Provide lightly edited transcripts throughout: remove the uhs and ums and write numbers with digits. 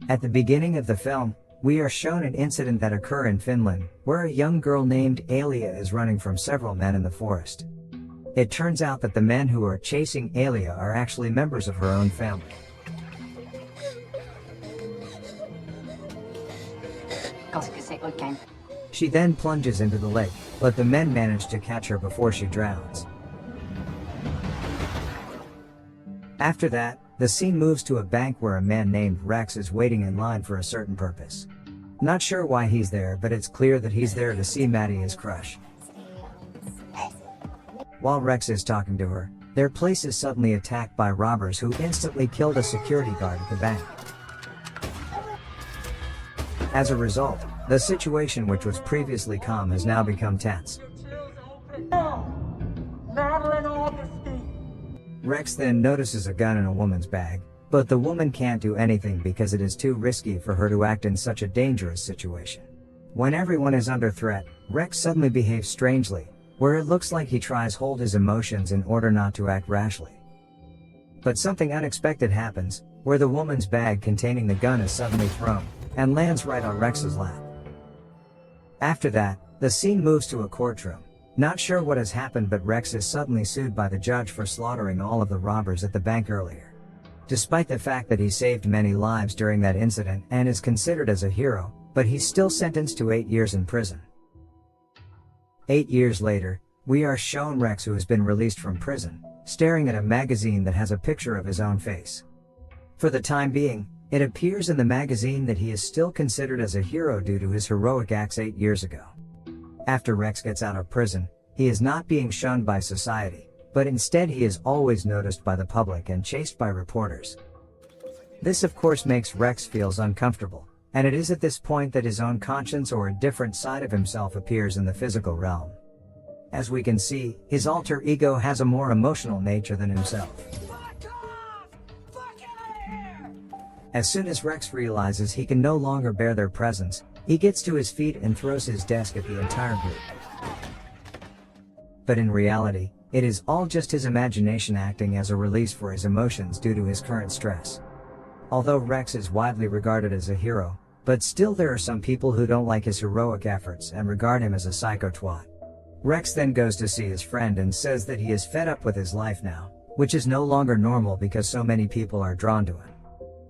At the beginning of the film, we are shown an incident that occurs in Finland, where a young girl named Alia is running from several men in the forest. It turns out that the men who are chasing Alia are actually members of her own family. She then plunges into the lake, but the men manage to catch her before she drowns. After that, the scene moves to a bank where a man named Rex is waiting in line for a certain purpose. Not sure why he's there, but it's clear that he's there to see Maddie, his crush. While Rex is talking to her, their place is suddenly attacked by robbers who instantly killed a security guard at the bank. As a result, the situation, which was previously calm, has now become tense. Rex then notices a gun in a woman's bag, but the woman can't do anything because it is too risky for her to act in such a dangerous situation. When everyone is under threat, Rex suddenly behaves strangely, where it looks like he tries to hold his emotions in order not to act rashly. But something unexpected happens, where the woman's bag containing the gun is suddenly thrown, and lands right on Rex's lap. After that, the scene moves to a courtroom. Not sure what has happened, but Rex is suddenly sued by the judge for slaughtering all of the robbers at the bank earlier. Despite the fact that he saved many lives during that incident and is considered as a hero, but he's still sentenced to 8 years in prison. 8 years later, we are shown Rex, who has been released from prison, staring at a magazine that has a picture of his own face. For the time being, it appears in the magazine that he is still considered as a hero due to his heroic acts 8 years ago. After Rex gets out of prison, he is not being shunned by society, but instead he is always noticed by the public and chased by reporters. This of course makes Rex feels uncomfortable, and it is at this point that his own conscience or a different side of himself appears in the physical realm. As we can see, his alter ego has a more emotional nature than himself. As soon as Rex realizes he can no longer bear their presence, he gets to his feet and throws his desk at the entire group. But in reality, it is all just his imagination acting as a release for his emotions due to his current stress. Although Rex is widely regarded as a hero, but still there are some people who don't like his heroic efforts and regard him as a psycho twat. Rex then goes to see his friend and says that he is fed up with his life now, which is no longer normal because so many people are drawn to him.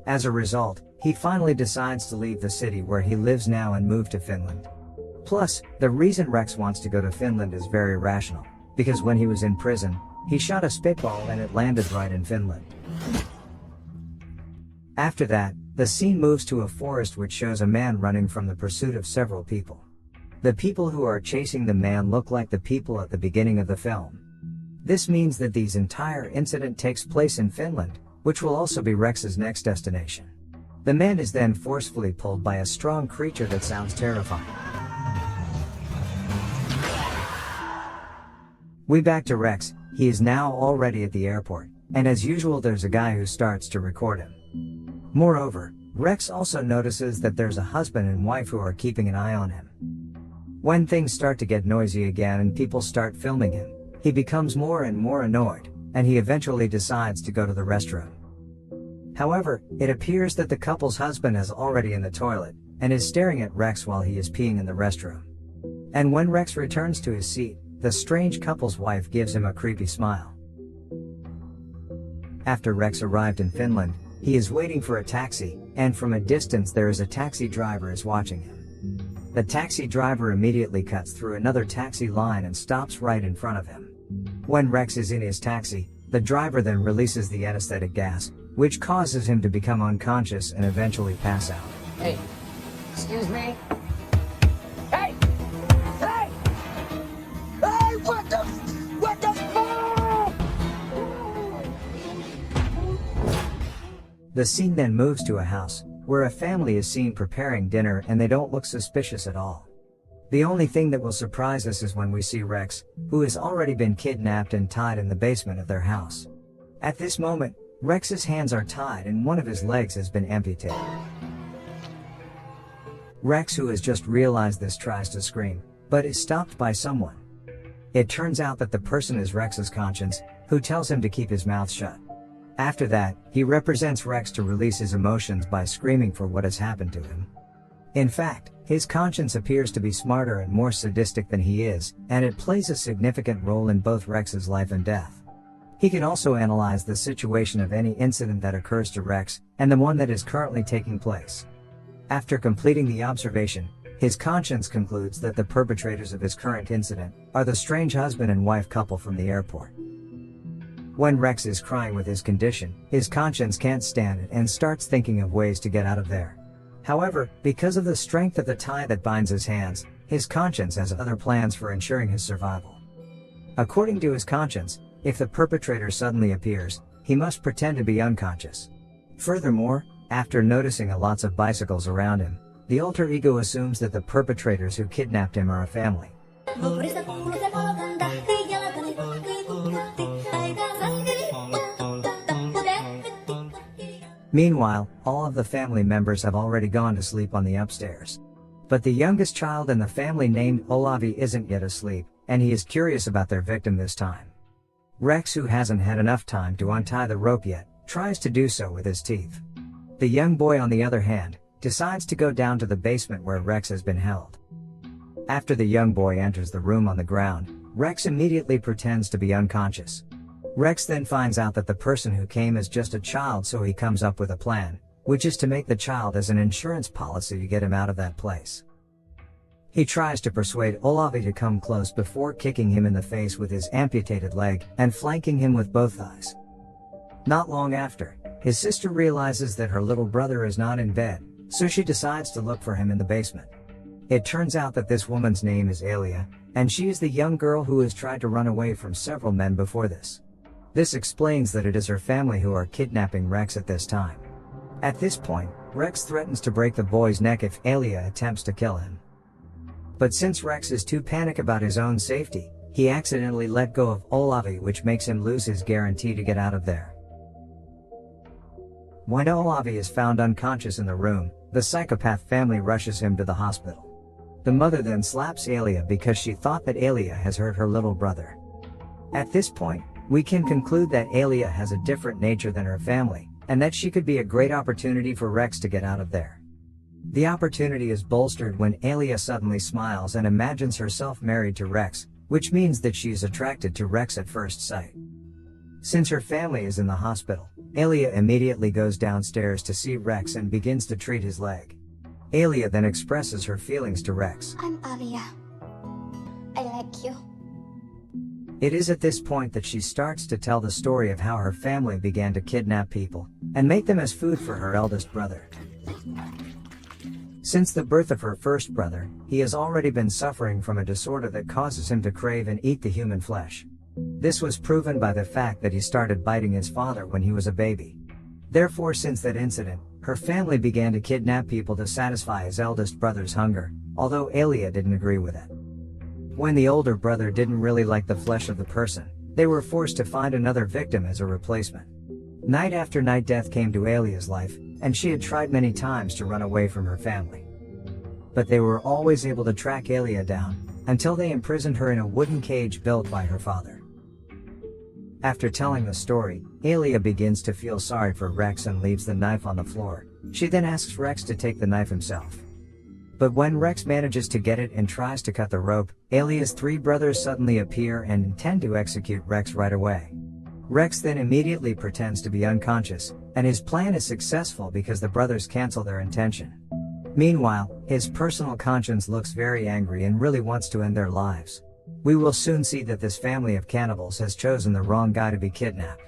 As a result, he finally decides to leave the city where he lives now and move to Finland. Plus, the reason Rex wants to go to Finland is very rational, because when he was in prison, he shot a spitball and it landed right in Finland. After that, the scene moves to a forest which shows a man running from the pursuit of several people. The people who are chasing the man look like the people at the beginning of the film. This means that this entire incident takes place in Finland, which will also be Rex's next destination. The man is then forcefully pulled by a strong creature that sounds terrifying. We back to Rex. He is now already at the airport, and as usual there's a guy who starts to record him. Moreover, Rex also notices that there's a husband and wife who are keeping an eye on him. When things start to get noisy again and people start filming him, he becomes more and more annoyed, and he eventually decides to go to the restroom. However, it appears that the couple's husband is already in the toilet, and is staring at Rex while he is peeing in the restroom. And when Rex returns to his seat, the strange couple's wife gives him a creepy smile. After Rex arrived in Finland, he is waiting for a taxi, and from a distance there is a taxi driver is watching him. The taxi driver immediately cuts through another taxi line and stops right in front of him. When Rex is in his taxi, the driver then releases the anesthetic gas, which causes him to become unconscious and eventually pass out. Hey, excuse me? Hey! Hey! Hey, what the fuck? The scene then moves to a house, where a family is seen preparing dinner and they don't look suspicious at all. The only thing that will surprise us is when we see Rex, who has already been kidnapped and tied in the basement of their house. At this moment, Rex's hands are tied and one of his legs has been amputated. Rex, who has just realized this, tries to scream, but is stopped by someone. It turns out that the person is Rex's conscience, who tells him to keep his mouth shut. After that, he represents Rex to release his emotions by screaming for what has happened to him. In fact, his conscience appears to be smarter and more sadistic than he is, and it plays a significant role in both Rex's life and death. He can also analyze the situation of any incident that occurs to Rex, and the one that is currently taking place. After completing the observation, his conscience concludes that the perpetrators of his current incident are the strange husband and wife couple from the airport. When Rex is crying with his condition, his conscience can't stand it and starts thinking of ways to get out of there. However, because of the strength of the tie that binds his hands, his conscience has other plans for ensuring his survival. According to his conscience, if the perpetrator suddenly appears, he must pretend to be unconscious. Furthermore, after noticing lots of bicycles around him, the alter ego assumes that the perpetrators who kidnapped him are a family. Meanwhile, all of the family members have already gone to sleep on the upstairs. But the youngest child in the family, named Olavi, isn't yet asleep, and he is curious about their victim this time. Rex, who hasn't had enough time to untie the rope yet, tries to do so with his teeth. The young boy, on the other hand, decides to go down to the basement where Rex has been held. After the young boy enters the room on the ground, Rex immediately pretends to be unconscious. Rex then finds out that the person who came is just a child, so he comes up with a plan, which is to make the child as an insurance policy to get him out of that place. He tries to persuade Olavi to come close before kicking him in the face with his amputated leg and flanking him with both thighs. Not long after, his sister realizes that her little brother is not in bed, so she decides to look for him in the basement. It turns out that this woman's name is Alia, and she is the young girl who has tried to run away from several men before this. This explains that it is her family who are kidnapping Rex at this time. At this point, Rex threatens to break the boy's neck if Alia attempts to kill him. But since Rex is too panicked about his own safety, he accidentally let go of Olavi, which makes him lose his guarantee to get out of there. When Olavi is found unconscious in the room, the psychopath family rushes him to the hospital. The mother then slaps Alia because she thought that Alia has hurt her little brother. At this point, we can conclude that Alia has a different nature than her family, and that she could be a great opportunity for Rex to get out of there. The opportunity is bolstered when Alia suddenly smiles and imagines herself married to Rex, which means that she is attracted to Rex at first sight. Since her family is in the hospital, Alia immediately goes downstairs to see Rex and begins to treat his leg. Alia then expresses her feelings to Rex. I'm Alia. I like you. It is at this point that she starts to tell the story of how her family began to kidnap people and make them as food for her eldest brother. Since the birth of her first brother, he has already been suffering from a disorder that causes him to crave and eat the human flesh. This was proven by the fact that he started biting his father when he was a baby. Therefore, since that incident, her family began to kidnap people to satisfy his eldest brother's hunger, although Alia didn't agree with it. When the older brother didn't really like the flesh of the person, they were forced to find another victim as a replacement. Night after night, death came to Alia's life, and she had tried many times to run away from her family. But they were always able to track Alia down, until they imprisoned her in a wooden cage built by her father. After telling the story, Alia begins to feel sorry for Rex and leaves the knife on the floor. She then asks Rex to take the knife himself. But when Rex manages to get it and tries to cut the rope, Alia's three brothers suddenly appear and intend to execute Rex right away. Rex then immediately pretends to be unconscious, and his plan is successful because the brothers cancel their intention. Meanwhile, his personal conscience looks very angry and really wants to end their lives. We will soon see that this family of cannibals has chosen the wrong guy to be kidnapped.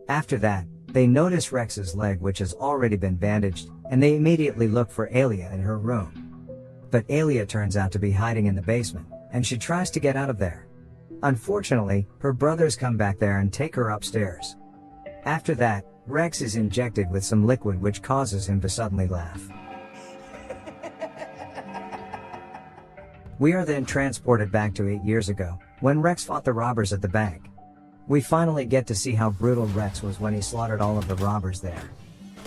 After that, they notice Rex's leg, which has already been bandaged, and they immediately look for Alia in her room. But Alia turns out to be hiding in the basement, and she tries to get out of there. Unfortunately, her brothers come back there and take her upstairs. After that, Rex is injected with some liquid which causes him to suddenly laugh. We are then transported back to 8 years ago, when Rex fought the robbers at the bank. We finally get to see how brutal Rex was when he slaughtered all of the robbers there.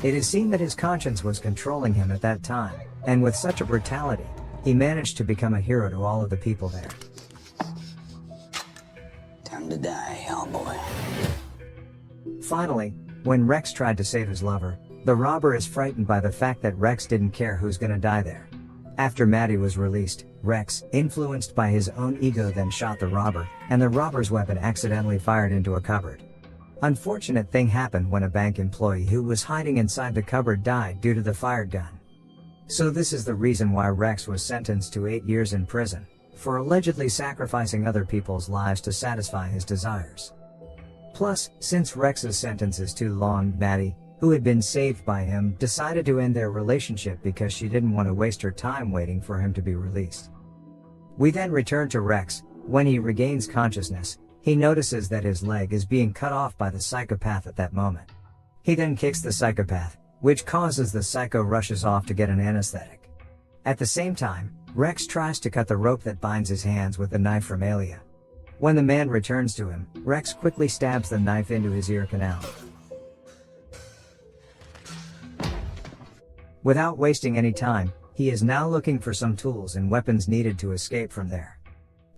It is seen that his conscience was controlling him at that time, and with such a brutality, he managed to become a hero to all of the people there. Time to die, Hellboy. Finally, When Rex tried to save his lover, the robber is frightened by the fact that Rex didn't care who's gonna die there. After Maddie was released, Rex, influenced by his own ego, then shot the robber, and the robber's weapon accidentally fired into a cupboard. Unfortunate thing happened when a bank employee who was hiding inside the cupboard died due to the fired gun. So this is the reason why Rex was sentenced to 8 years in prison, for allegedly sacrificing other people's lives to satisfy his desires. Plus, since Rex's sentence is too long, Maddie, who had been saved by him, decided to end their relationship because she didn't want to waste her time waiting for him to be released. We then return to Rex. When he regains consciousness, he notices that his leg is being cut off by the psychopath at that moment. He then kicks the psychopath, which causes the psycho rushes off to get an anesthetic. At the same time, Rex tries to cut the rope that binds his hands with the knife from Alia. When the man returns to him, Rex quickly stabs the knife into his ear canal. Without wasting any time, he is now looking for some tools and weapons needed to escape from there.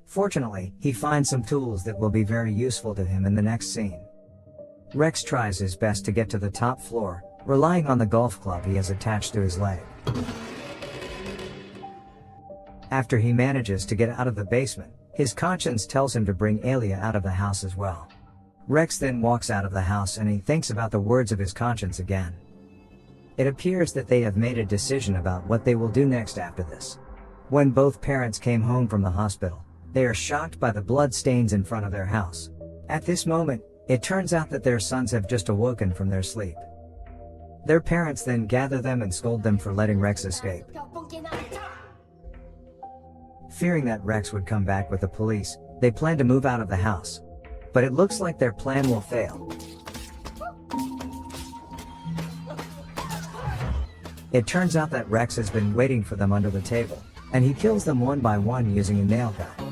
Fortunately, he finds some tools that will be very useful to him in the next scene. Rex tries his best to get to the top floor, relying on the golf club he has attached to his leg. After he manages to get out of the basement, his conscience tells him to bring Alia out of the house as well. Rex then walks out of the house and he thinks about the words of his conscience again. It appears that they have made a decision about what they will do next after this. When both parents came home from the hospital, they are shocked by the blood stains in front of their house. At this moment, it turns out that their sons have just awoken from their sleep. Their parents then gather them and scold them for letting Rex escape. Fearing that Rex would come back with the police, they plan to move out of the house. But it looks like their plan will fail. It turns out that Rex has been waiting for them under the table, and he kills them one by one using a nail gun.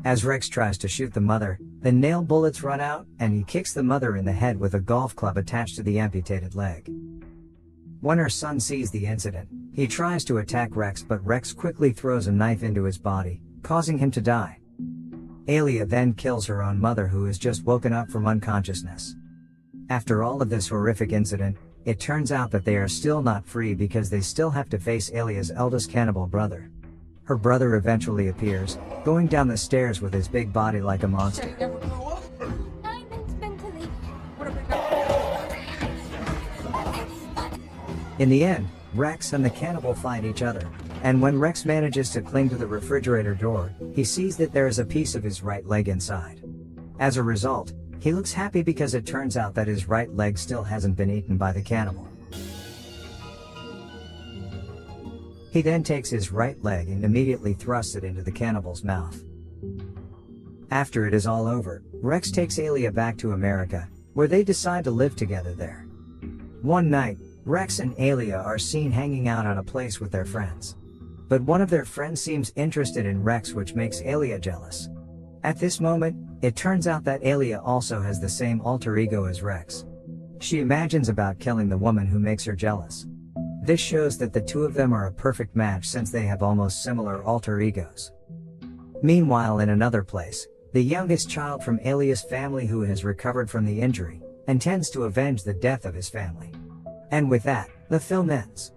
As Rex tries to shoot the mother, the nail bullets run out, and he kicks the mother in the head with a golf club attached to the amputated leg. When her son sees the incident, he tries to attack Rex, but Rex quickly throws a knife into his body, causing him to die. Alia then kills her own mother, who has just woken up from unconsciousness. After all of this horrific incident, it turns out that they are still not free because they still have to face Alia's eldest cannibal brother. Her brother eventually appears, going down the stairs with his big body like a monster. In the end, Rex and the cannibal fight each other, and when Rex manages to cling to the refrigerator door, he sees that there is a piece of his right leg inside. As a result, he looks happy because it turns out that his right leg still hasn't been eaten by the cannibal. He then takes his right leg and immediately thrusts it into the cannibal's mouth. After it is all over, Rex takes Alia back to America, where they decide to live together there. One night, Rex and Alia are seen hanging out at a place with their friends. But one of their friends seems interested in Rex, which makes Alia jealous. At this moment, it turns out that Alia also has the same alter ego as Rex. She imagines about killing the woman who makes her jealous. This shows that the two of them are a perfect match since they have almost similar alter egos. Meanwhile, in another place, the youngest child from Alia's family, who has recovered from the injury, intends to avenge the death of his family. And with that, the film ends.